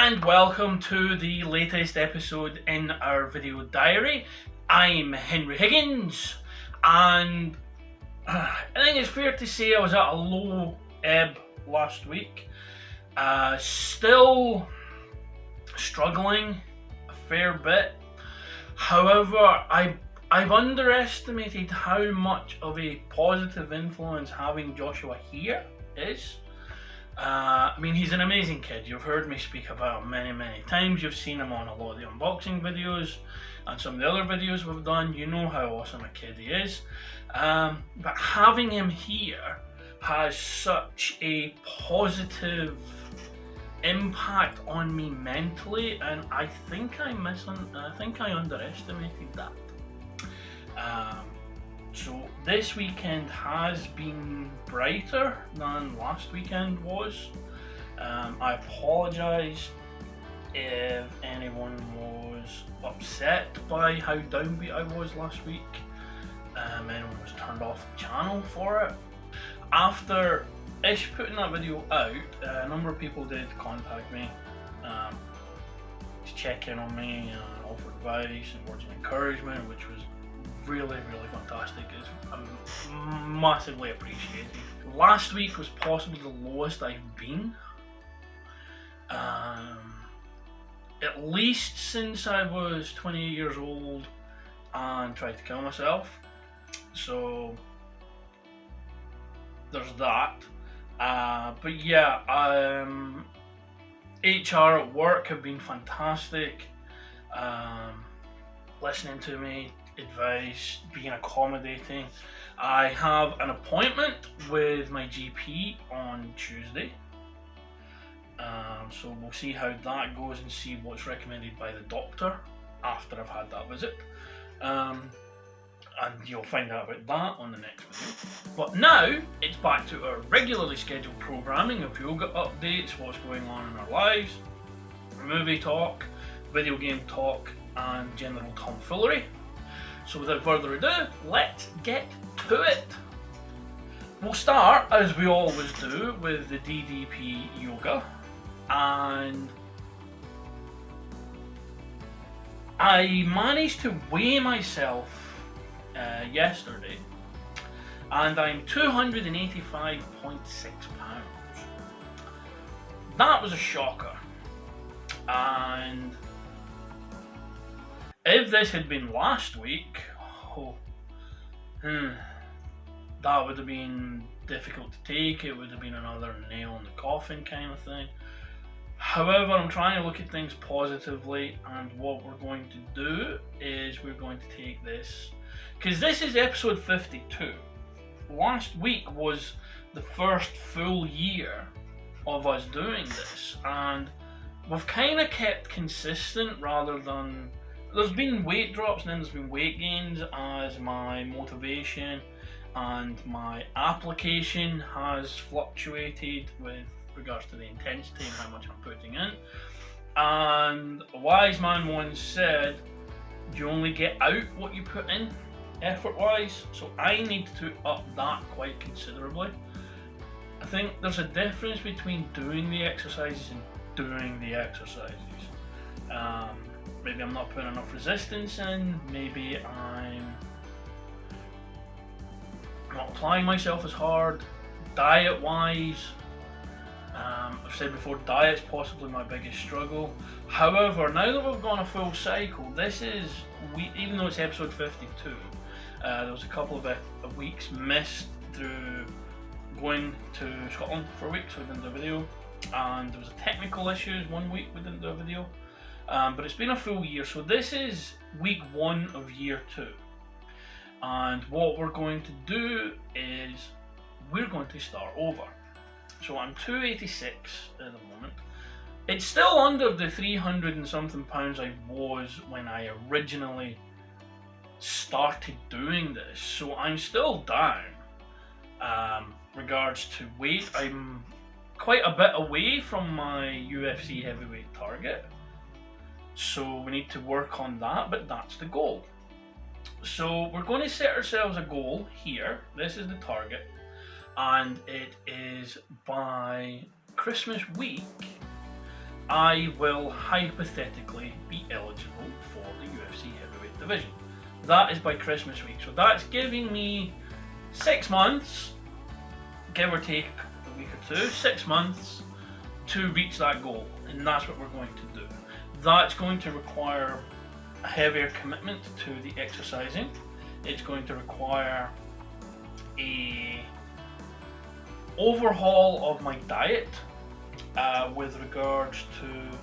and welcome to the latest episode in our video diary. I'm Henry Higgins, and I think it's fair to say I was at a low ebb last week. Still struggling a fair bit. However, I've underestimated how much of a positive influence having Joshua here is. I mean, he's an amazing kid. You've heard me speak about him many times. You've seen him on a lot of the unboxing videos and some of the other videos we've done. You know how awesome a kid he is. But having him here has such a positive impact on me mentally, and I think I underestimated that. So this weekend has been brighter than last weekend was. I apologise if anyone was upset by how downbeat I was last week. Anyone was turned off the channel for it. After Ish putting that video out, a number of people did contact me to check in on me and offer advice and words of encouragement, which was really fantastic. It's massively appreciated. Last week was possibly the lowest I've been, at least since I was 28 years old and tried to kill myself. So there's that. But yeah, HR at work have been fantastic. Listening to me, advice, being accommodating. I have an appointment with my GP on Tuesday, so we'll see how that goes and see what's recommended by the doctor after I've had that visit, and you'll find out about that on the next video. But now it's back to our regularly scheduled programming of yoga updates, what's going on in our lives, movie talk, video game talk, and general tomfoolery. So without further ado, let's get to it. We'll start, as we always do, with the DDP Yoga, and I managed to weigh myself yesterday, and I'm 285.6 pounds. That was a shocker, and if this had been last week, that would have been difficult to take. It would have been another nail in the coffin kind of thing. However, I'm trying to look at things positively, and what we're going to do is we're going to take this, because this is episode 52. Last week was the first full year of us doing this, and we've kind of kept consistent rather than... There's been weight drops and then there's been weight gains as my motivation and my application has fluctuated with regards to the intensity and how much I'm putting in. And a wise man once said, you only get out what you put in, effort-wise. So I need to up that quite considerably. I think there's a difference between doing the exercises and doing the exercises. Maybe I'm not putting enough resistance in, maybe I'm not applying myself as hard. Diet wise, I've said before, diet's possibly my biggest struggle. However, now that we've gone a full cycle, this is, even though it's episode 52, there was a couple of weeks missed through going to Scotland for a week, so we didn't do a video, and there was technical issues 1 week we didn't do a video. But it's been a full year, so this is week 1 of year 2. And what we're going to do is we're going to start over. So I'm 286 at the moment. It's still under the 300 and something pounds I was when I originally started doing this. So I'm still down. Regards to weight, I'm quite a bit away from my UFC Heavyweight target. So we need to work on that, but that's the goal. So we're going to set ourselves a goal here. This is the target, and it is by Christmas week I will hypothetically be eligible for the UFC Heavyweight Division. That is by Christmas week, so that's giving me 6 months, give or take a week or two, 6 months to reach that goal, and that's what we're going to do. That's going to require a heavier commitment to the exercising. It's going to require a overhaul of my diet with regards to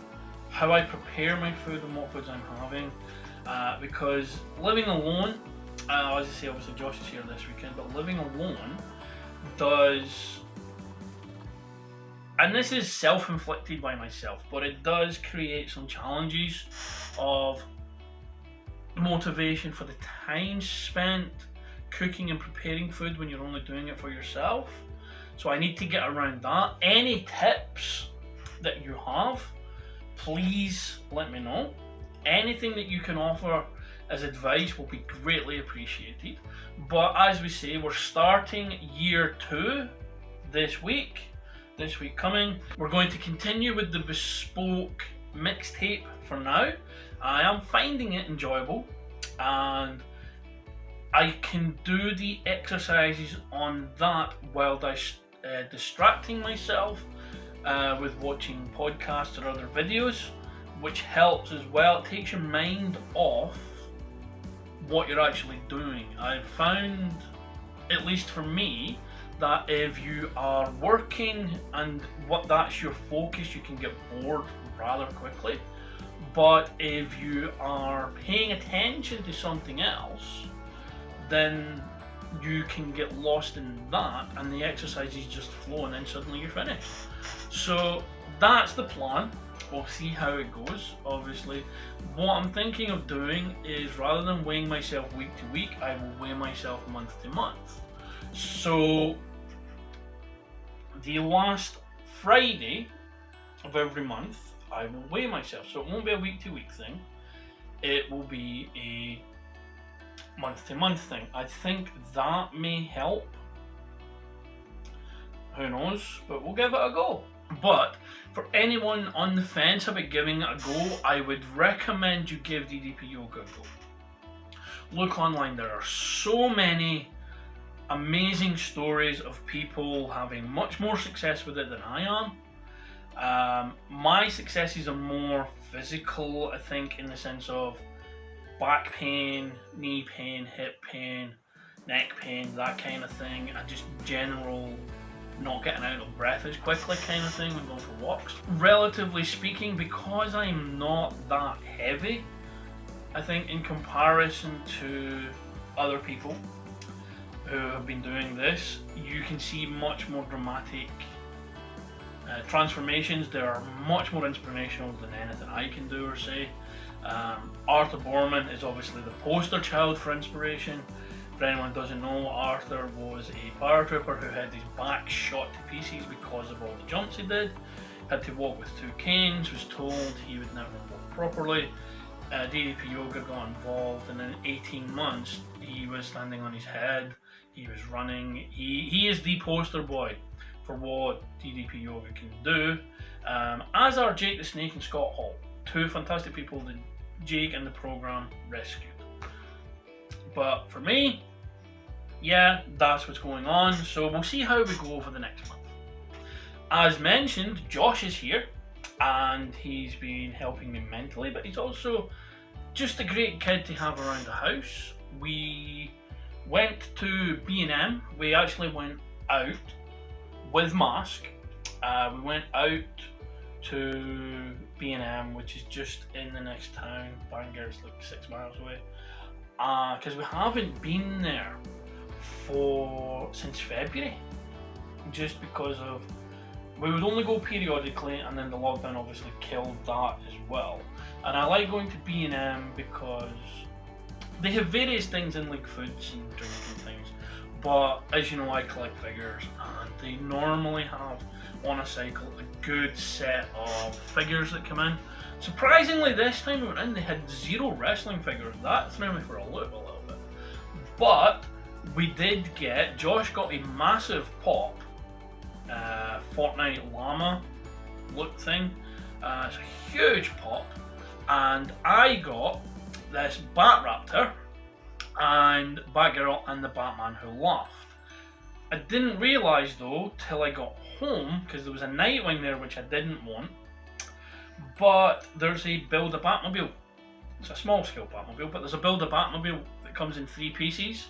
how I prepare my food and what foods I'm having, because living alone, as I say, obviously Josh is here this weekend, but living alone does, and this is self-inflicted by myself, but it does create some challenges of motivation for the time spent cooking and preparing food when you're only doing it for yourself. So I need to get around that. Any tips that you have, please let me know. Anything that you can offer as advice will be greatly appreciated. But as we say, we're starting year 2 this week coming. We're going to continue with the bespoke mixtape for now. I am finding it enjoyable, and I can do the exercises on that while distracting myself with watching podcasts or other videos, which helps as well. It takes your mind off what you're actually doing. I've found, at least for me, that if you are working and that's your focus, you can get bored rather quickly. But if you are paying attention to something else, then you can get lost in that and the exercises just flow, and then suddenly you're finished. So that's the plan. We'll see how it goes. Obviously, what I'm thinking of doing is, rather than weighing myself week to week, I will weigh myself month to month. So the last Friday of every month I will weigh myself. So it won't be a week to week thing, it will be a month to month thing. I think that may help. Who knows, but we'll give it a go. But for anyone on the fence about giving it a go, I would recommend you give DDP Yoga a go. Look online, there are so many amazing stories of people having much more success with it than I am. My successes are more physical, I think, in the sense of back pain, knee pain, hip pain, neck pain, that kind of thing, and just general not getting out of breath as quickly kind of thing when going for walks. Relatively speaking, because I'm not that heavy, I think in comparison to other people who have been doing this, you can see much more dramatic transformations. They are much more inspirational than anything I can do or say. Arthur Borman is obviously the poster child for inspiration. For anyone who doesn't know, Arthur was a paratrooper who had his back shot to pieces because of all the jumps he did. Had to walk with 2 canes, was told he would never walk properly. DDP Yoga got involved, and in 18 months he was standing on his head, he was running. He is the poster boy for what DDP Yoga can do, as are Jake the Snake and Scott Hall, 2 fantastic people that Jake and the program rescued. But for me, yeah, that's what's going on. So we'll see how we go over the next month. As mentioned, Josh is here, and he's been helping me mentally, but he's also just a great kid to have around the house. We went to B&M. We actually went out with mask. We went out to B&M, which is just in the next town. Bangor's like 6 miles away. Because we haven't been there since February, just because of, we would only go periodically, and then the lockdown obviously killed that as well. And I like going to B&M because they have various things in, like foods and drinking things, but as you know, I collect figures, and they normally have on a cycle a good set of figures that come in. Surprisingly, this time we went in, they had 0 wrestling figures. That threw me for a loop a little bit. But we did get, Josh got a massive pop Fortnite llama look thing, It's a huge pop, and I got this Batraptor and Batgirl and the Batman Who Laughed. I didn't realise though till I got home, because there was a Nightwing there which I didn't want, but there's a Build-A-Batmobile. It's a small scale Batmobile, but there's a Build-A-Batmobile that comes in 3 pieces,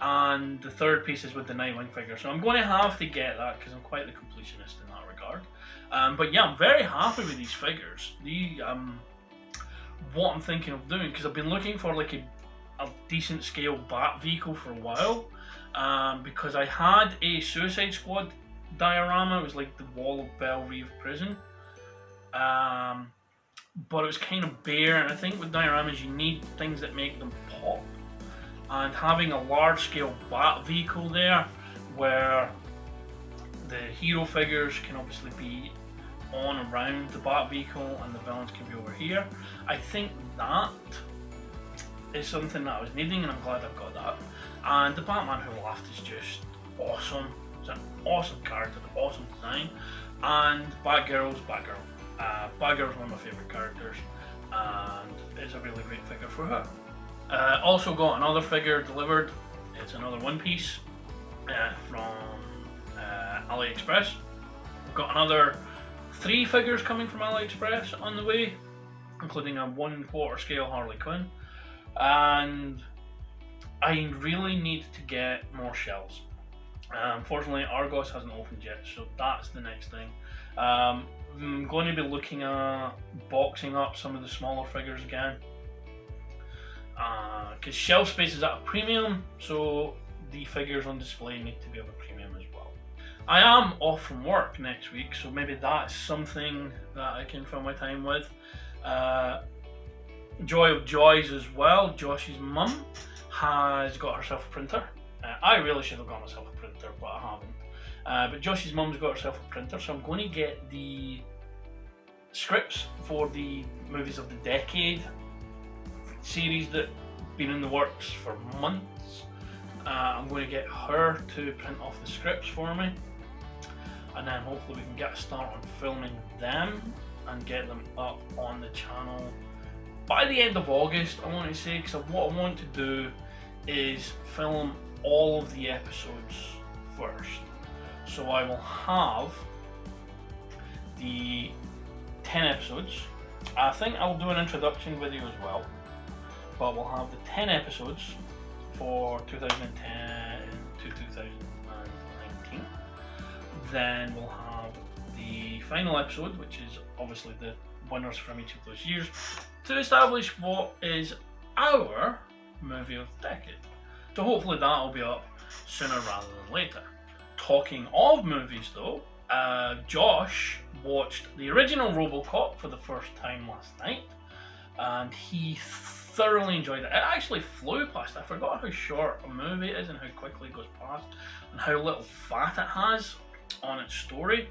and the 3rd piece is with the Nightwing figure. So I'm going to have to get that because I'm quite the completionist in that regard. But yeah, I'm very happy with these figures. What I'm thinking of doing, because I've been looking for like a decent scale Bat vehicle for a while, because I had a Suicide Squad diorama. It was like the wall of Belle Reve prison, but it was kind of bare, and I think with dioramas you need things that make them pop, and having a large scale Bat vehicle there where the hero figures can obviously be on around the Bat vehicle and the villains can be over here, I think that is something that I was needing, and I'm glad I've got that. And the Batman Who Laughed is just awesome. It's an awesome character, an awesome design. And Batgirl's Batgirl. Batgirl's one of my favourite characters, and it's a really great figure for her. Also got another figure delivered. It's another One Piece from AliExpress. We've got another 3 figures coming from AliExpress on the way, including a 1/4 scale Harley Quinn. And I really need to get more shells. Unfortunately, Argos hasn't opened yet, so that's the next thing. I'm going to be looking at boxing up some of the smaller figures again, because shelf space is at a premium, so the figures on display need to be of a premium as well. I am off from work next week, so maybe that's something that I can fill my time with. Joy of joys as well, Josh's mum has got herself a printer. I really should have got myself a printer, but I haven't. But Josh's mum's got herself a printer, so I'm going to get the scripts for the Movies of the Decade series that have been in the works for months. I'm going to get her to print off the scripts for me, and then hopefully we can get a start on filming them and get them up on the channel by the end of August, I want to say, because what I want to do is film all of the episodes first. So I will have the 10 episodes. I think I'll do an introduction video as well, but we'll have the 10 episodes for 2010 to 2019. Then we'll have the final episode, which is obviously the winners from each of those years, to establish what is our movie of the decade. So hopefully that will be up sooner rather than later. Talking of movies though, Josh watched the original RoboCop for the first time last night, and he thoroughly enjoyed it. It actually flew past. I forgot how short a movie it is and how quickly it goes past, and how little fat it has on its story.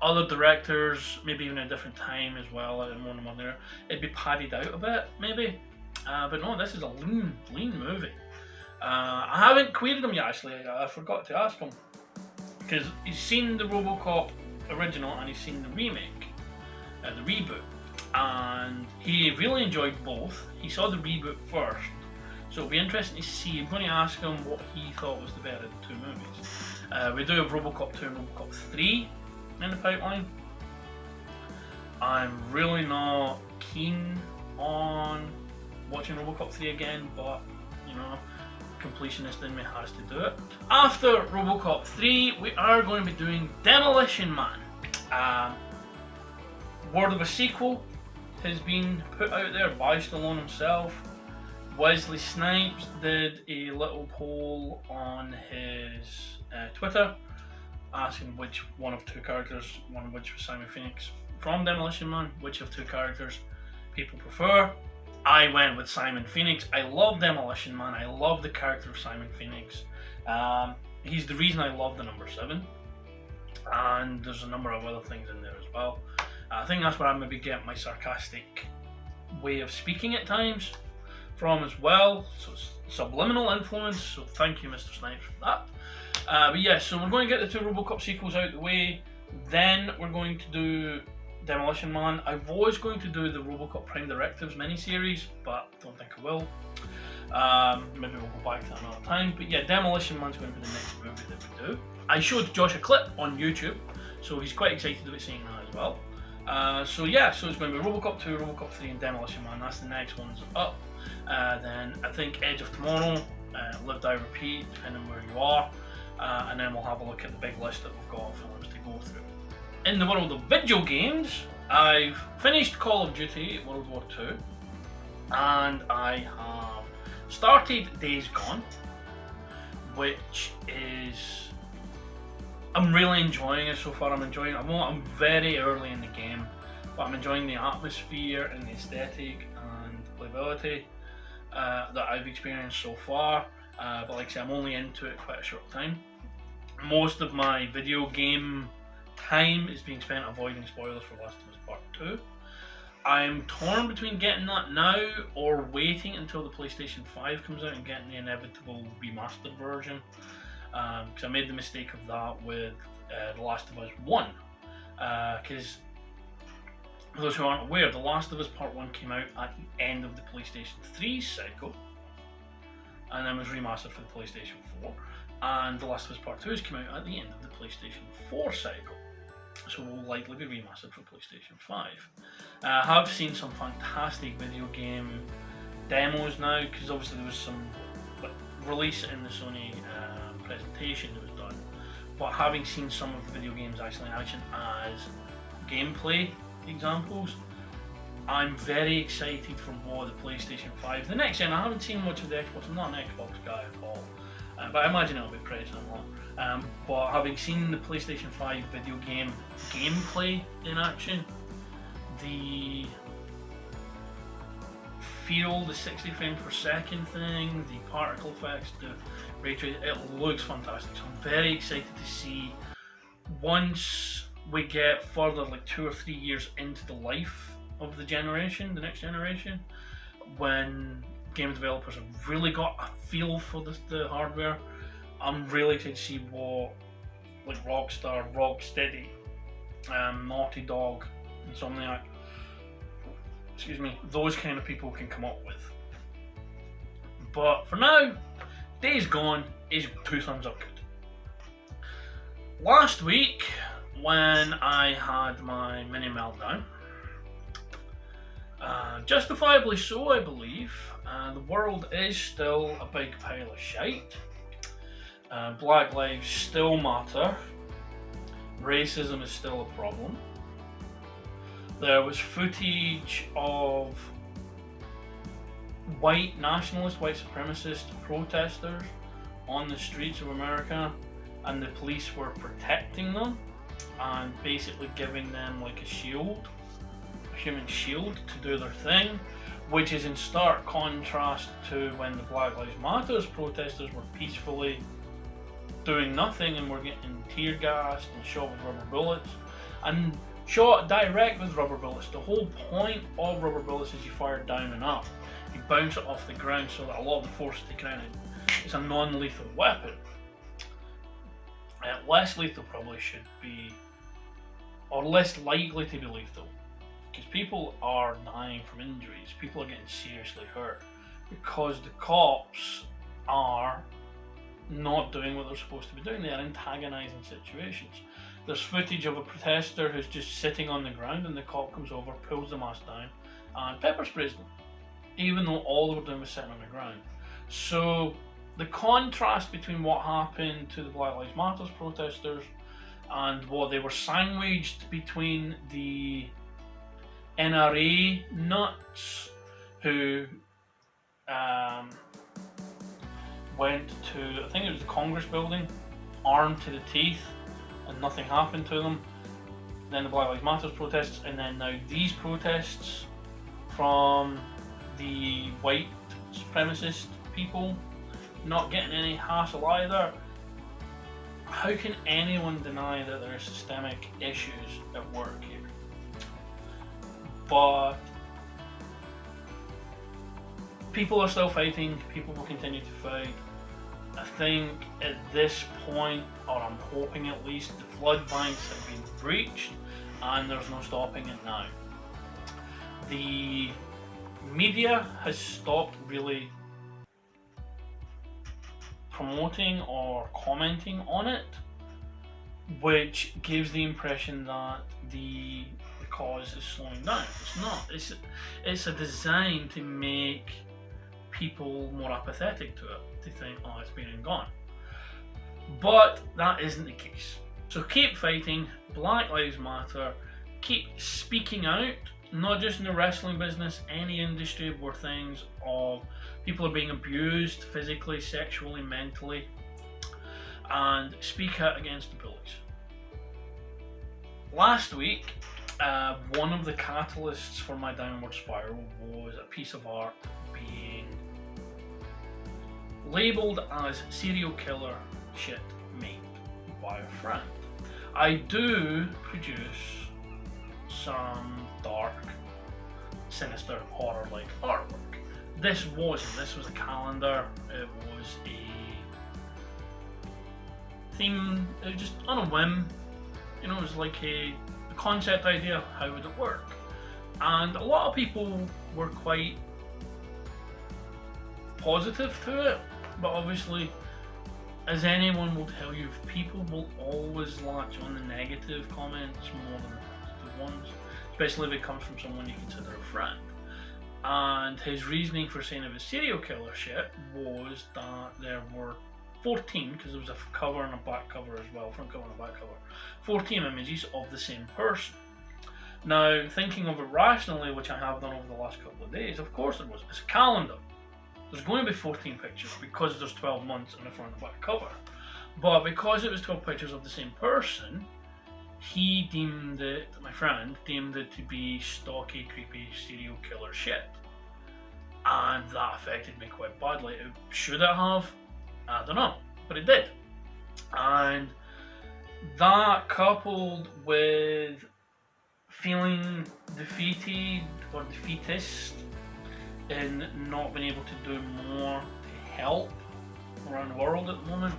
Other directors, maybe even a different time as well, and one there, it'd be padded out a bit, maybe. But no, this is a lean movie. I haven't queried him yet, actually. I forgot to ask him, because he's seen the RoboCop original and he's seen the remake, the reboot, and he really enjoyed both. He saw the reboot first, so it'll be interesting to see. I'm going to ask him what he thought was the better of the 2 movies. We do have RoboCop 2 and RoboCop 3 in the pipeline. I'm really not keen on watching RoboCop 3 again, but you know, completionist in me has to do it. After RoboCop 3, we are going to be doing Demolition Man. Word of a sequel has been put out there by Stallone himself. Wesley Snipes did a little poll on his Twitter, asking which one of 2 characters, one of which was Simon Phoenix from Demolition Man, which of 2 characters people prefer. I went with Simon Phoenix. I love Demolition Man. I love the character of Simon Phoenix. He's the reason I love the number 7. And there's a number of other things in there as well. I think that's where I maybe get my sarcastic way of speaking at times from as well. So it's subliminal influence. So thank you, Mr. Snipes, for that. But yeah, so we're going to get the 2 RoboCop sequels out of the way. Then we're going to do Demolition Man. I was going to do the Robocop Prime Directives miniseries, but don't think I will. Maybe we'll go back to that another time. But yeah, Demolition Man's going to be the next movie that we do. I showed Josh a clip on YouTube, so he's quite excited about seeing that as well. So it's going to be Robocop 2, Robocop 3 and Demolition Man. That's the next ones up. Then I think Edge of Tomorrow, Live, Die, Repeat, depending on where you are. And then we'll have a look at the big list that we've got of films to go through. In the world of video games, I've finished Call of Duty World War II, and I have started Days Gone, which is, I'm really enjoying it so far. I'm very early in the game, but I'm enjoying the atmosphere and the aesthetic and playability that I've experienced so far. But like I say, I'm only into it quite a short time. Most of my video game time is being spent avoiding spoilers for Last of Us Part 2. I'm torn between getting that now or waiting until the PlayStation 5 comes out and getting the inevitable remastered version. Because I made the mistake of that with The Last of Us 1. Because for those who aren't aware, The Last of Us Part 1 came out at the end of the PlayStation 3 cycle, and then was remastered for the PlayStation 4. And The Last of Us Part 2 came out at the end of the PlayStation 4 cycle, so will likely be remastered for PlayStation 5. I have seen some fantastic video game demos now, because obviously there was some release in the Sony presentation that was done, but having seen some of the video games actually in action as gameplay examples, I'm very excited for what the PlayStation 5, the next gen. I haven't seen much of the Xbox, I'm not an Xbox guy at all, but I imagine it'll be pretty similar. But having seen the PlayStation 5 video game gameplay in action, the feel, the 60 frames per second thing, the particle effects, the ray tracing, it looks fantastic. So I'm very excited to see, once we get further, like 2 or 3 years into the life of the generation, the next generation, when game developers have really got a feel for the hardware. I'm really excited to see what like Rockstar, Rocksteady, Naughty Dog, Insomniac, those kind of people can come up with. But for now, Days Gone is 2 thumbs up good. Last week, when I had my mini meltdown, justifiably so I believe, the world is still a big pile of shite. Black lives still matter. Racism is still a problem. There was footage of white nationalist, white supremacist protesters on the streets of America, and the police were protecting them and basically giving them like a shield, a human shield to do their thing, which is in stark contrast to when the Black Lives Matter protesters were peacefully doing nothing and were getting tear gassed and shot with rubber bullets, and shot direct with rubber bullets. The whole point of rubber bullets is you fire down and up. You bounce it off the ground so that a lot of the force is taken out. It's a non-lethal weapon. Less lethal probably should be, or less likely to be lethal, because people are dying from injuries. People are getting seriously hurt because the cops are not doing what they're supposed to be doing. They are antagonizing situations. There's footage of a protester who's just sitting on the ground and the cop comes over, pulls the mask down and pepper sprays them, even though all they were doing was sitting on the ground. So the contrast between what happened to the Black Lives Matter protesters and what they were sandwiched between the NRA nuts who went to, I think it was the Congress building, armed to the teeth, and nothing happened to them. Then the Black Lives Matter protests, and then now these protests from the white supremacist people not getting any hassle either. How can anyone deny that there are systemic issues at work here? But people are still fighting, people will continue to fight. I think at this point, or I'm hoping at least, the blood banks have been breached, and there's no stopping it now. The media has stopped really promoting or commenting on it, which gives the impression that the cause is slowing down. It's not. It's a design to make people more apathetic to it, to think, oh, it's been and gone. But that isn't the case. So keep fighting, Black Lives Matter, keep speaking out, not just in the wrestling business, any industry where things of people are being abused physically, sexually, mentally, and speak out against the bullies. Last week, one of the catalysts for my downward spiral was a piece of art being labelled as serial killer shit made by a friend. I do produce some dark, sinister, horror-like artwork. This was a calendar, it was a theme, just on a whim, you know, it was like a concept idea, how would it work? And a lot of people were quite positive to it, but obviously, as anyone will tell you, people will always latch on the negative comments more than the positive ones, especially if it comes from someone you consider a friend. And his reasoning for saying it was serial killer shit was that there were 14, because there was a cover and a back cover as well, front cover and a back cover, 14 images of the same person. Now, thinking of it rationally, which I have done over the last couple of days, of course there was. It's a calendar. There's going to be 14 pictures because there's 12 months in the front and back cover. But because it was 12 pictures of the same person, he deemed it, my friend, deemed it to be stocky, creepy, serial killer shit. And that affected me quite badly. Should it have? I don't know, but it did. And that, coupled with feeling defeated or defeatist in not being able to do more to help around the world at the moment,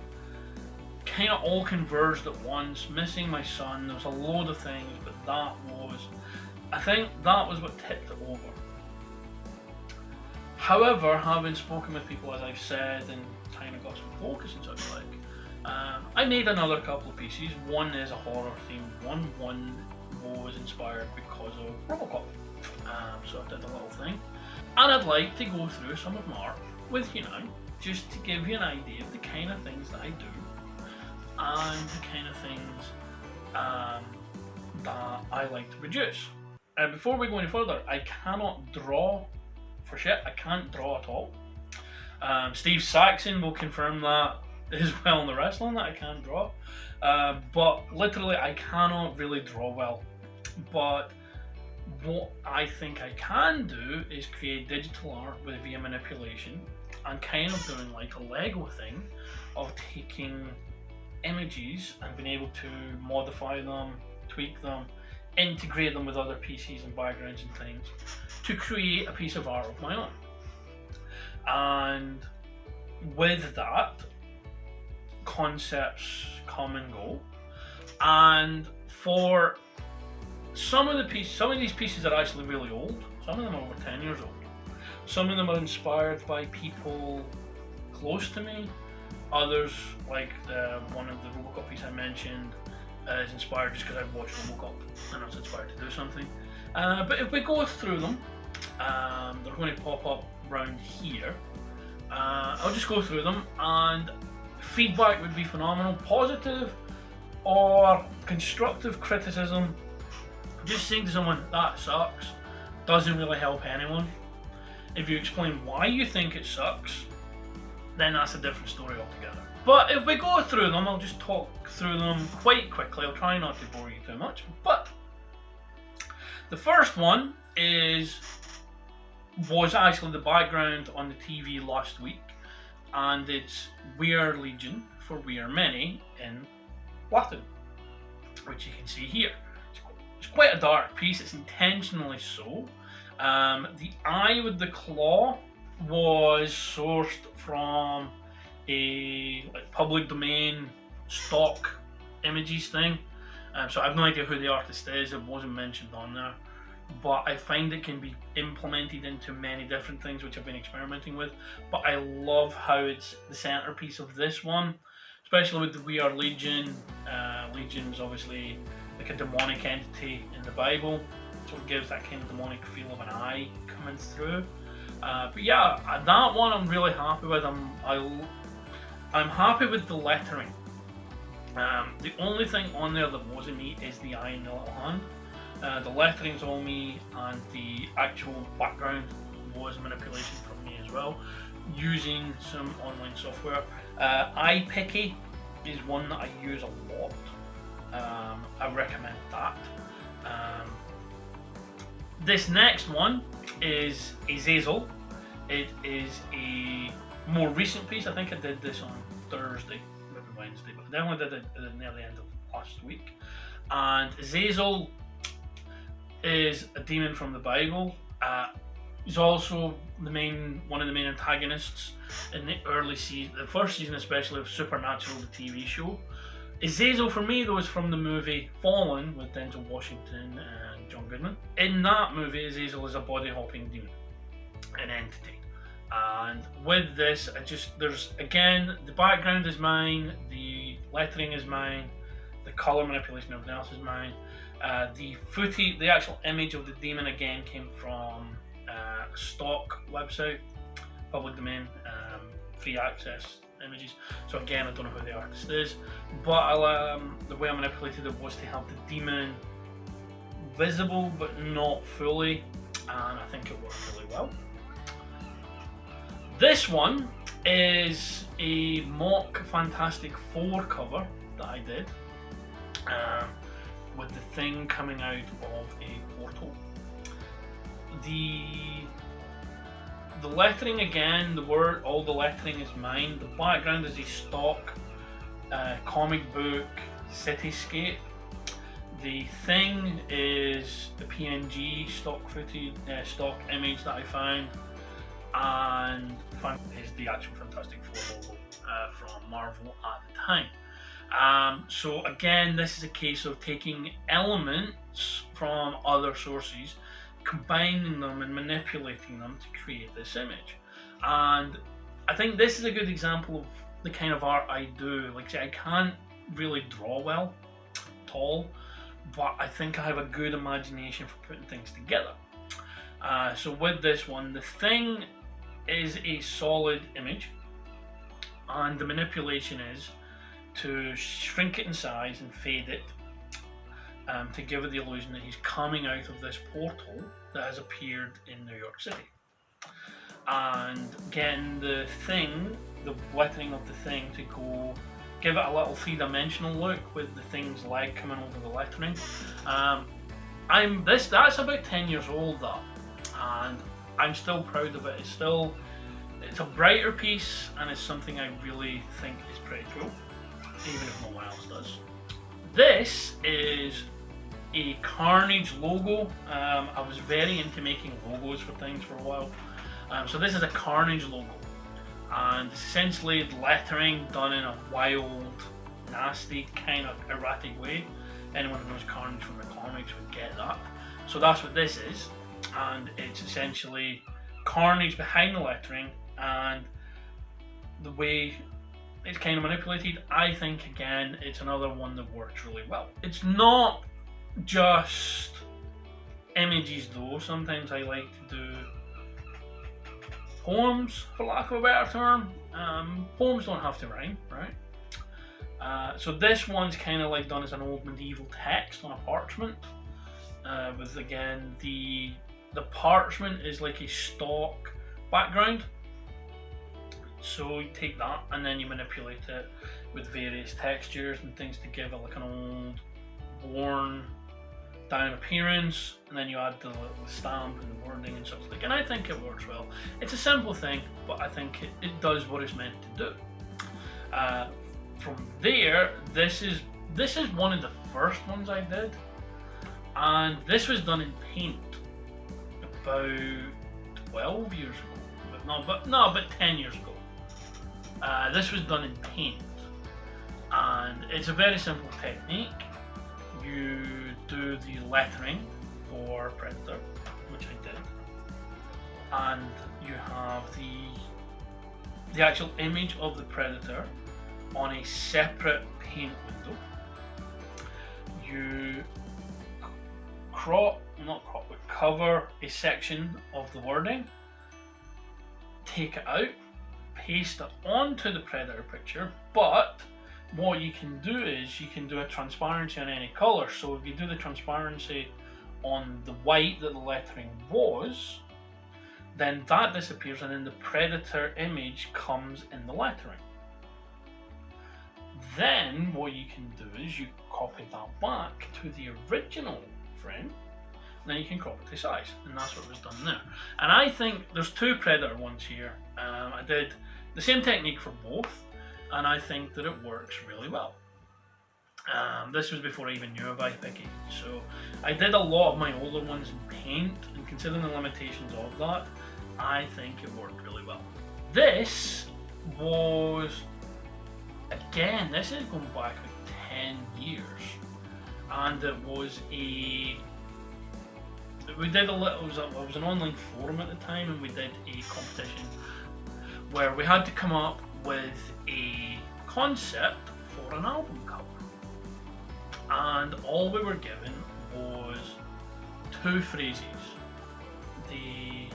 kind of all converged at once. Missing my son, there was a load of things, but I think that was what tipped it over. However, having spoken with people, as I've said, and kind of got some focus and such like, I made another couple of pieces. One is a horror themed one. One was inspired because of Robocop. So I did a little thing. And I'd like to go through some of my art with you now, just to give you an idea of the kind of things that I do, and the kind of things that I like to produce. Before we go any further, I cannot draw for shit. I can't draw at all. Steve Saxon will confirm that as well in the wrestling, that I can't draw. But literally, I cannot really draw well. But what I think I can do is create digital art via manipulation, and kind of doing like a Lego thing of taking images and being able to modify them, tweak them, integrate them with other pieces and backgrounds and things to create a piece of art of my own. And with that, concepts come and go. And for some of these pieces are actually really old. Some of them are over 10 years old. Some of them are inspired by people close to me. Others, like one of the Robocop pieces I mentioned, is inspired just because I've watched Robocop and I was inspired to do something. But if we go through them, they're going to pop up around here. I'll just go through them, and feedback would be phenomenal. Positive or constructive criticism, just saying to someone that sucks, doesn't really help anyone. If you explain why you think it sucks, then that's a different story altogether. But if we go through them, I'll just talk through them quite quickly. I'll try not to bore you too much. But the first one was actually the background on the TV last week, and it's We Are Legion for We Are Many in Latin, which you can see here. It's quite a dark piece. It's intentionally so. The eye with the claw was sourced from a public domain stock images thing. So I have no idea who the artist is, it wasn't mentioned on there. But I find it can be implemented into many different things which I've been experimenting with. But I love how it's the centerpiece of this one, especially with the We Are Legion. Legion's obviously like a demonic entity in the Bible, so it gives that kind of demonic feel of an eye coming through. But yeah, that one I'm really happy with. I'm happy with the lettering. The only thing on there that wasn't me is the eye and the little hand. The lettering's all me, and the actual background was manipulation from me as well, using some online software. iPicky is one that I use a lot. I recommend that. This next one is Azazel. It is a more recent piece. I think I did this on Thursday, maybe Wednesday, but I definitely did it near the end of last week. And Azazel is a demon from the Bible. He's also one of the main antagonists in the early season, the first season especially, of Supernatural, the TV show. Azazel for me though is from the movie Fallen with Denzel Washington and John Goodman. In that movie, Azazel is a body hopping demon, an entity. And with this, there's again, the background is mine, the lettering is mine, the colour manipulation of everything else is mine. The actual image of the demon again came from a stock website, public domain, free access images. So again, I don't know who the artist is, but the way I manipulated it was to have the demon visible but not fully, and I think it worked really well. This one is a mock Fantastic Four cover that I did, with the Thing coming out of a portal. The lettering again, all the lettering is mine. The background is a stock comic book cityscape. The Thing is the PNG stock footage, stock image that I found, and is the actual Fantastic Four logo from Marvel at the time. So again, this is a case of taking elements from other sources, combining them and manipulating them to create this image. And I think this is a good example of the kind of art I do. Like, I can't really draw well at all, but I think I have a good imagination for putting things together. So with this one, the Thing is a solid image, and the manipulation is to shrink it in size and fade it, to give it the illusion that he's coming out of this portal that has appeared in New York City. And getting the lettering of the Thing to give it a little three-dimensional look with the Thing's leg coming over the lettering. That's about 10 years old though, and I'm still proud of it. It's a brighter piece, and it's something I really think is pretty cool, even if no one else does. This is a Carnage logo. I was very into making logos for things for a while. So this is a Carnage logo, and it's essentially lettering done in a wild, nasty, kind of erratic way. Anyone who knows Carnage from the comics would get that. So that's what this is, and it's essentially Carnage behind the lettering, and the way it's kind of manipulated, I think again it's another one that works really well. It's not just images though. Sometimes I like to do poems, for lack of a better term. Poems don't have to rhyme, right? So this one's kind of like done as an old medieval text on a parchment, with again the parchment is like a stock background. So you take that and then you manipulate it with various textures and things to give it like an old, worn down appearance, and then you add the stamp and the wording and such like, and I think it works well. It's a simple thing, but I think it does what it's meant to do. From there, this is one of the first ones I did, and this was done in paint about 12 years ago, about 10 years ago. This was done in paint, and it's a very simple technique. you do the lettering for Predator, which I did, and you have the actual image of the Predator on a separate paint window. You cover a section of the wording, take it out, paste it onto the Predator picture, but what you can do is you can do a transparency on any colour. So if you do the transparency on the white that the lettering was, then that disappears and then the Predator image comes in the lettering. Then what you can do is you copy that back to the original frame, and then you can crop it to size, and that's what was done there. And I think there's two Predator ones here. I did the same technique for both, and I think that it works really well. This was before I even knew of hypothetically, so I did a lot of my older ones in paint, and considering the limitations of that, I think it worked really well. This was, again, this is going back like 10 years, and it was it was an online forum at the time, and we did a competition where we had to come up with a concept for an album cover, and all we were given was two phrases. The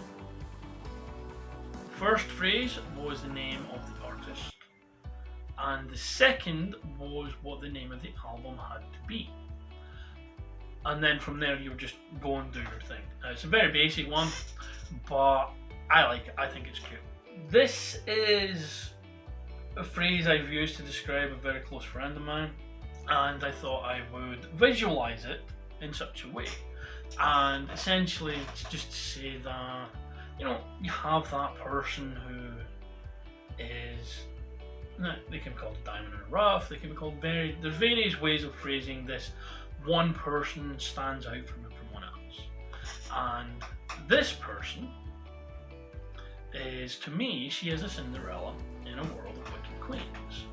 first phrase was the name of the artist, and the second was what the name of the album had to be. And then from there you would just go and do your thing. It's a very basic one, but I like it. I think it's cute. This is a phrase I've used to describe a very close friend of mine, and I thought I would visualize it in such a way. And essentially it's just to say that, you know, you have that person who is, they can be called a diamond in the rough, they can be called there's various ways of phrasing this. One person stands out from everyone else, and this person is, to me, she is a Cinderella in a world of wicked queens,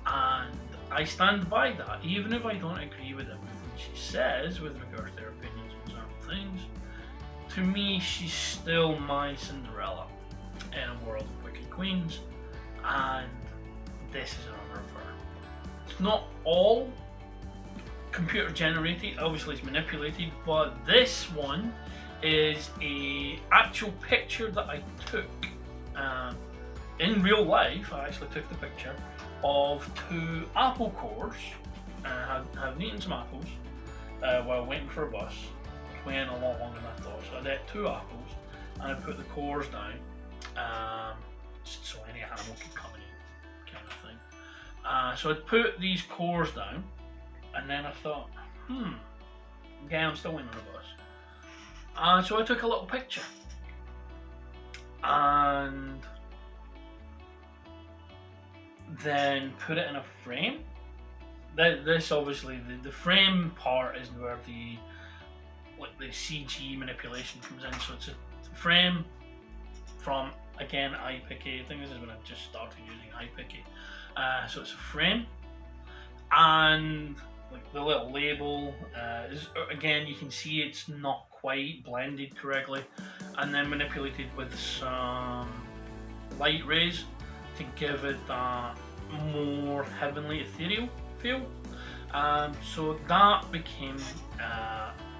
and I stand by that, even if I don't agree with everything she says with regards to her opinions on certain things. To me, she's still my Cinderella in a world of wicked queens, and this is another of her. It's not all computer generated, obviously it's manipulated, but this one is a actual picture that I took in real life. I actually took the picture of two apple cores. Having eaten some apples while waiting for a bus. I was waiting a lot longer than I thought, so I ate two apples and I put the cores down, just so any animal could come in, kind of thing. So I put these cores down, and then I thought, again, I'm still waiting on the bus. So I took a little picture, and then put it in a frame. This obviously, the frame part is where the CG manipulation comes in. So it's a frame from, again, iPicky. I think this is when I just started using iPicky. So it's a frame, and like the little label is, again, you can see it's not quite blended correctly, and then manipulated with some light rays to give it that more heavenly ethereal feel. So that became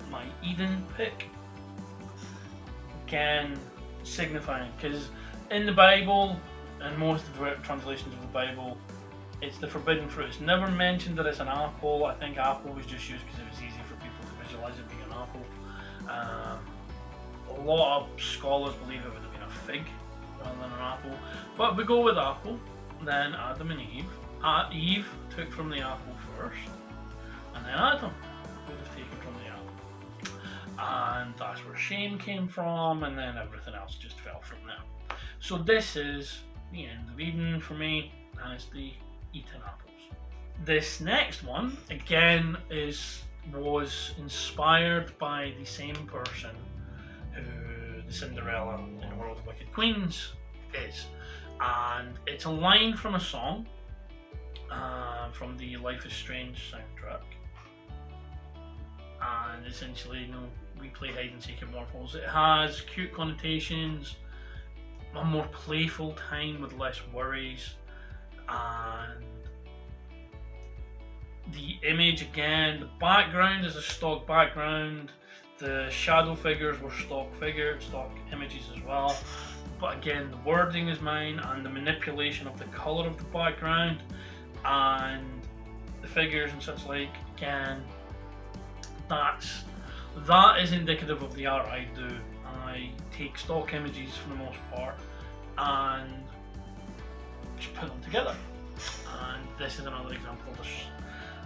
my Eden pick, again signifying, because in the Bible and most of the translations of the Bible, it's the forbidden fruit. It's never mentioned that it's an apple. I think apple was just used because it was easy for people to visualize it being an apple. A lot of scholars believe it would have been a fig rather than an apple, but we go with apple. Then Adam and Eve. Eve took from the apple first, and then Adam would have taken from the apple, and that's where shame came from, and then everything else just fell from there. So this is the end of Eden for me, and it's the eaten apples. This next one, again, was inspired by the same person who the Cinderella in the World of Wicked Queens is, and it's a line from a song from the Life is Strange soundtrack, and essentially, you know, we play hide and seek at Morphles. It has cute connotations, a more playful time with less worries, and the image again, the background is a stock background, the shadow figures were stock images as well, but again the wording is mine, and the manipulation of the colour of the background and the figures and such like, again, that is indicative of the art I do. I take stock images for the most part and just put them together, and this is another example of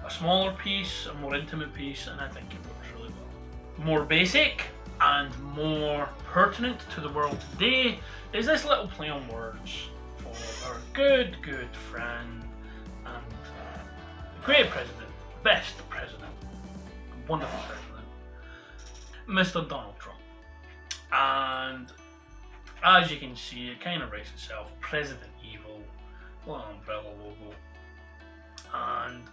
a smaller piece, a more intimate piece, and I think it works really well. More basic and more pertinent to the world today is this little play on words for our good friend and great president, best president, wonderful president, Mr. Donald Trump. And as you can see, it kind of writes itself, President Evil, little umbrella logo. And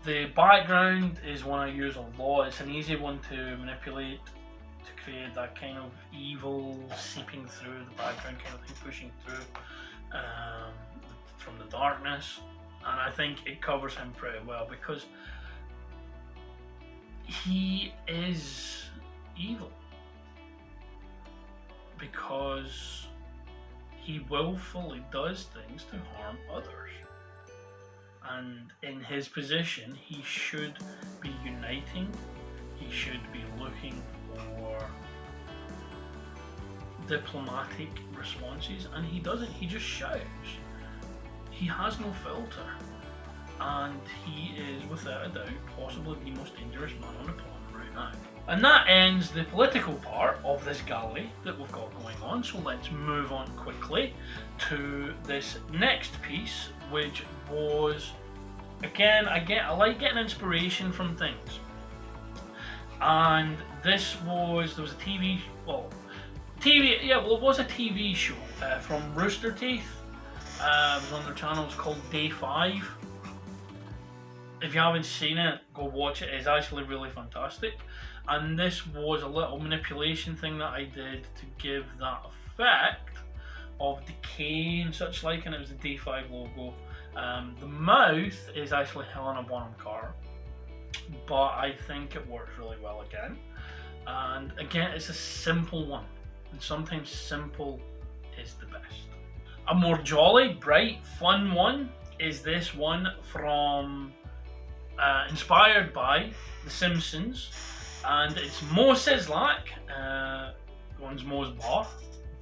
the background is one I use a lot. It's an easy one to manipulate to create that kind of evil seeping through the background kind of thing, pushing through from the darkness. And I think it covers him pretty well because he is evil. Because he willfully does things to harm others. And in his position, he should be uniting, he should be looking for diplomatic responses, and he doesn't, he just shouts. He has no filter, and he is, without a doubt, possibly the most dangerous man on the planet right now. And that ends the political part of this gallery that we've got going on, so let's move on quickly to this next piece, which was, again, I like getting inspiration from things. And this was, there was a TV, it was a TV show from Rooster Teeth. It was on their channel, it's called Day 5. If you haven't seen it, go watch it, it's actually really fantastic. And this was a little manipulation thing that I did to give that effect of decay and such like, and it was the Day 5 logo. The mouth is actually Helena Bonham Carter, but I think it works really well again. And again, it's a simple one, and sometimes simple is the best. A more jolly, bright, fun one is this one from, inspired by The Simpsons, and it's Mo Sislak, runs Mo's Bar,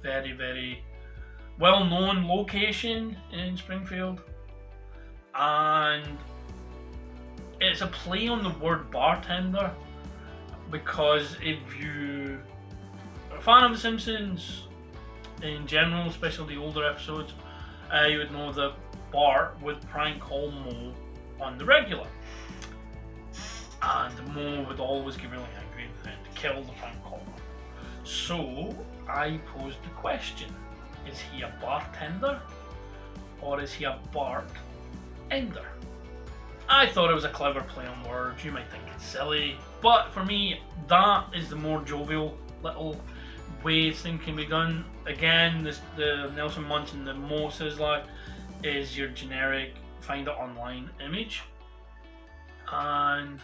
very, very well-known location in Springfield, and it's a play on the word bartender, because if you are a fan of The Simpsons in general, especially the older episodes, you would know that Bart would prank call Mo on the regular, and Mo would always get really angry and threaten to kill the prank caller. So I posed the question, is he a bartender or is he a Bart-ender? I thought it was a clever play on words. You might think it's silly, but for me, that is the more jovial little way this thing can be done. Again, the Nelson Munson, the Mo Sislak is your generic find it online image, and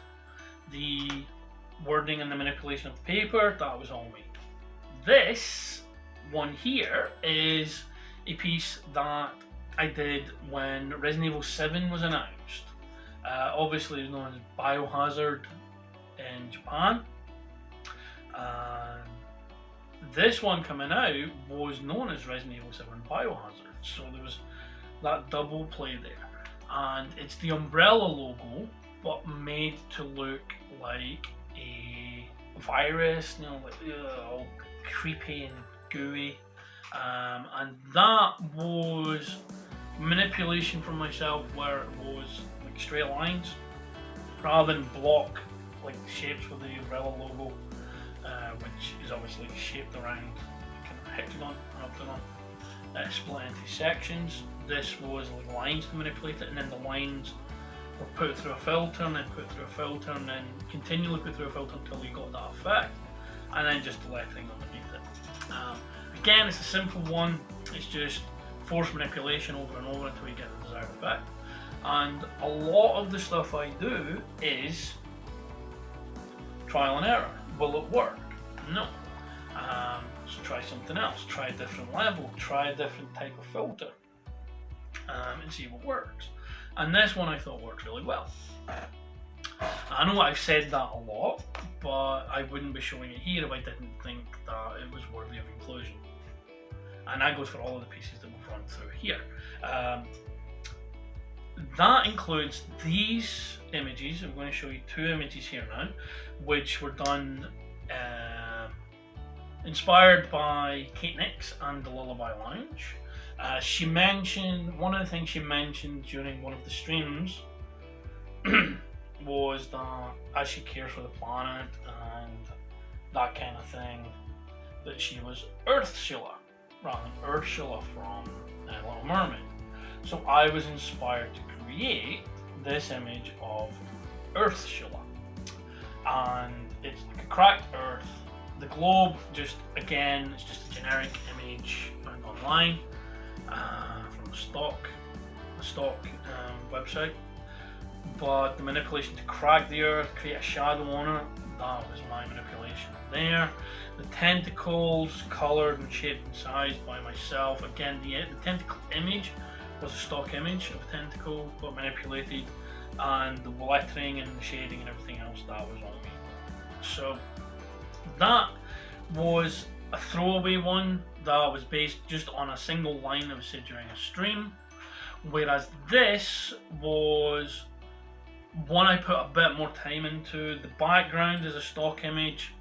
the wording and the manipulation of the paper, that was all me. This one here is a piece that I did when Resident Evil 7 was announced. Obviously it's known as Biohazard in Japan, and this one coming out was known as Resident Evil 7 Biohazard, so there was that double play there. And it's the umbrella logo, but made to look like a virus, you know, like all creepy and gooey. And that was manipulation from myself, where it was like straight lines rather than block like the shapes with the umbrella logo, which is obviously shaped around kind of hexagon, an octagon, split into sections. This was like lines to manipulate it, and then the lines or put it through a filter, and then put it through a filter, and then continually put through a filter until you got that effect, and then just the lettering underneath it. Again, it's a simple one. It's just force manipulation over and over until you get the desired effect. And a lot of the stuff I do is trial and error. Will it work? No. So try something else. Try a different level. Try a different type of filter, and see what works. And this one I thought worked really well. I know I've said that a lot, but I wouldn't be showing it here if I didn't think that it was worthy of inclusion. And that goes for all of the pieces that we've run through here. That includes these images. I'm going to show you two images here now, which were done inspired by Kate Nix and the Lullaby Lounge. She mentioned, one of the things she mentioned during one of the streams was that as she cares for the planet and that kind of thing, that she was Earthshula rather than Ursula from Little Mermaid. So I was inspired to create this image of Earthshula, and it's like a cracked Earth. The globe, just again, it's just a generic image found online from the stock website. But the manipulation to crack the Earth, create a shadow on it, that was my manipulation there. The tentacles, coloured and shaped and sized by myself. Again, the tentacle image was a stock image of a tentacle, but manipulated, and the lettering and the shading and everything else, that was on me. So that was a throwaway one that was based just on a single line that was said during a stream, whereas this was one I put a bit more time into. The background is a stock image,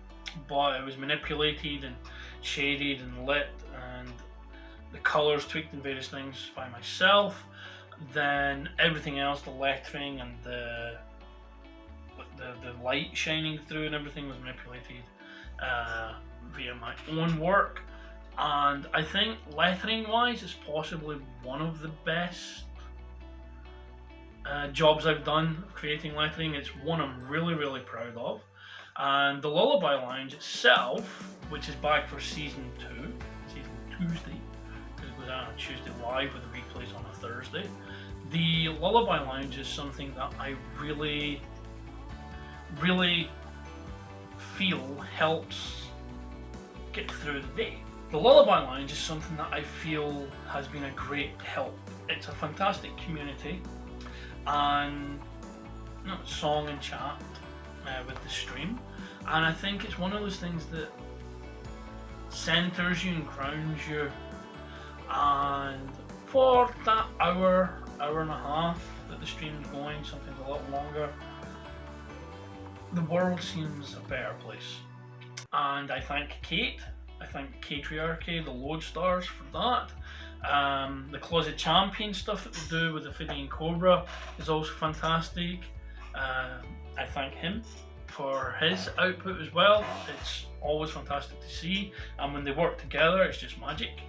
but it was manipulated and shaded and lit, and the colours tweaked and various things by myself. Then everything else, the lettering and the light shining through and everything, was manipulated via my own work. And I think lettering wise, it's possibly one of the best jobs I've done creating lettering. It's one I'm really proud of. And the Lullaby Lounge itself, which is back for season Tuesday, because it goes out on Tuesday live with the replays on a Thursday. The Lullaby Lounge is something that I really feel helps get through the day. The Lullaby Lounge is something that I feel has been a great help. It's a fantastic community, and song and chat with the stream, and I think it's one of those things that centers you and grounds you. And for that hour and a half that the stream's going, something a lot longer, the world seems a better place. And I thank Kate, I thank Catriarchy, the Lodestars for that. The Closet Champion stuff that they do with the Fidian Cobra is also fantastic. I thank him for his output as well. It's always fantastic to see, and when they work together, it's just magic.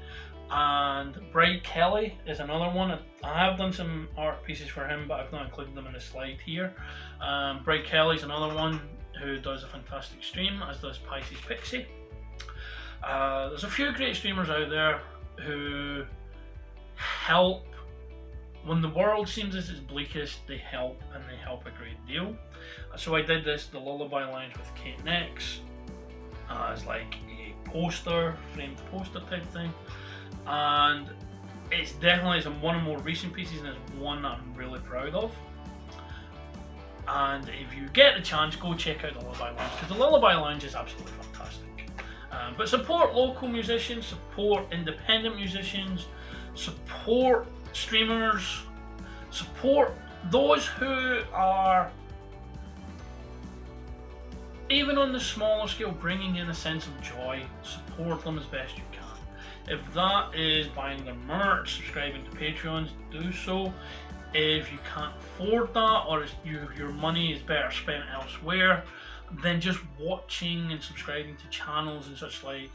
And Bright Kelly is another one. I have done some art pieces for him, but I've not included them in the slide here. Bright Kelly's another one who does a fantastic stream, as does Pisces Pixie. There's a few great streamers out there who help when the world seems as its bleakest. They help, and they help a great deal. So I did this, the Lullaby Lounge with Kate Nix, as like a poster, framed poster type thing, and it's definitely one of the more recent pieces, and it's one that I'm really proud of. And if you get the chance, go check out the Lullaby Lounge, because the Lullaby Lounge is absolutely fantastic. But support local musicians, support independent musicians, support streamers, support those who are, even on the smaller scale, bringing in a sense of joy. Support them as best you can. If that is buying their merch, subscribing to Patreons, do so. If you can't afford that, or your money is better spent elsewhere, then just watching and subscribing to channels and such like,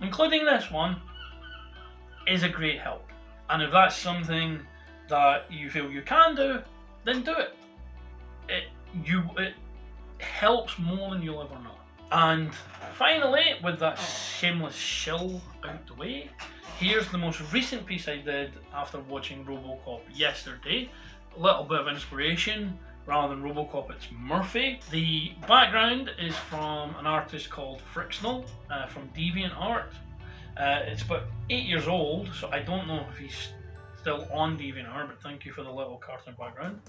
including this one, is a great help. And if that's something that you feel you can do, then do it. It helps more than you'll ever know. And finally, with that shameless shill out the way, here's the most recent piece I did after watching RoboCop yesterday. A little bit of inspiration. Rather than RoboCop, it's Murphy. The background is from an artist called Frictional from DeviantArt. It's about 8 years old, so I don't know if he's still on DeviantArt, but thank you for the little cartoon background.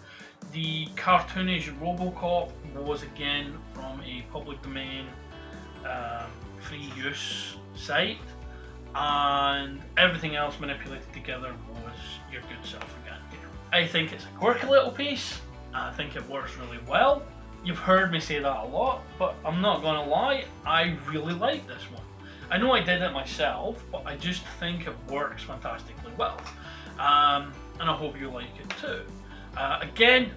The cartoonish RoboCop was again from a public domain free use site, and everything else manipulated together was your good self again here. I think it's a quirky little piece. I think it works really well. You've heard me say that a lot, but I'm not gonna lie, I really like this one. I know I did it myself, but I just think it works fantastically well. And I hope you like it too. Again,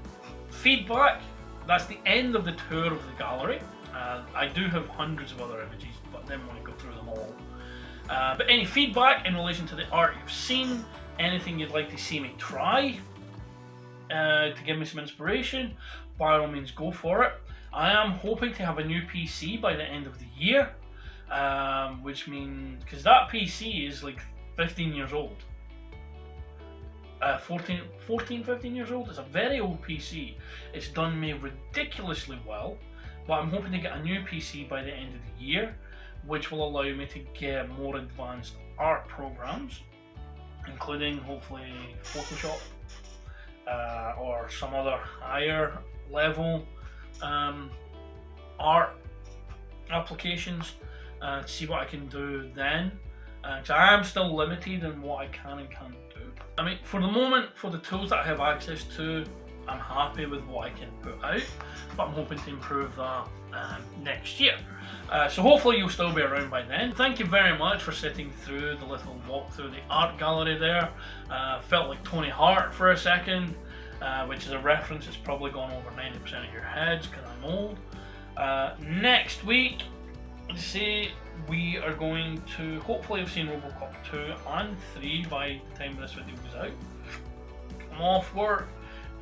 feedback, that's the end of the tour of the gallery. I do have hundreds of other images, but I didn't want to go through them all. But any feedback in relation to the art you've seen, anything you'd like to see me try, to give me some inspiration, by all means go for it. I am hoping to have a new PC by the end of the year, which means, because that PC is like 15 years old. 15 years old. It's a very old PC. It's done me ridiculously well, but I'm hoping to get a new PC by the end of the year, which will allow me to get more advanced art programs, including hopefully Photoshop or some other higher level art applications, to see what I can do then. Because I am still limited in what I can and can't do. I mean, for the moment, for the tools that I have access to, I'm happy with what I can put out, but I'm hoping to improve that next year. So hopefully you'll still be around by then. Thank you very much for sitting through the little walk through the art gallery there. Felt like Tony Hart for a second, which is a reference that's probably gone over 90% of your heads because I'm old. Next week, let's see, we are going to hopefully have seen RoboCop 2 and 3 by the time this video goes out. I'm off work.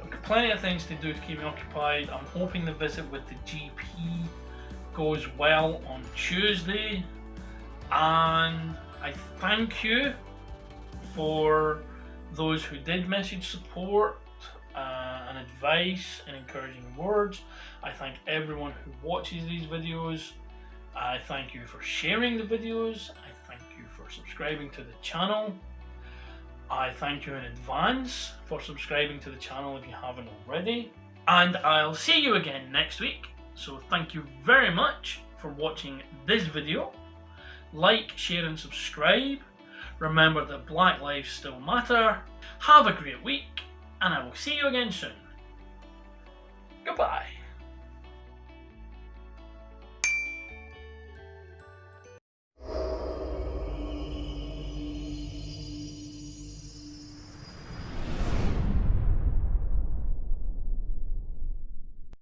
I've got plenty of things to do to keep me occupied. I'm hoping the visit with the GP goes well on Tuesday, and I thank you for those who did message support and advice and encouraging words. I thank everyone who watches these videos. I thank you for sharing the videos. I thank you for subscribing to the channel. I thank you in advance for subscribing to the channel if you haven't already. And I'll see you again next week. So thank you very much for watching this video. Like, share and subscribe. Remember that Black lives still matter. Have a great week, and I will see you again soon. Goodbye.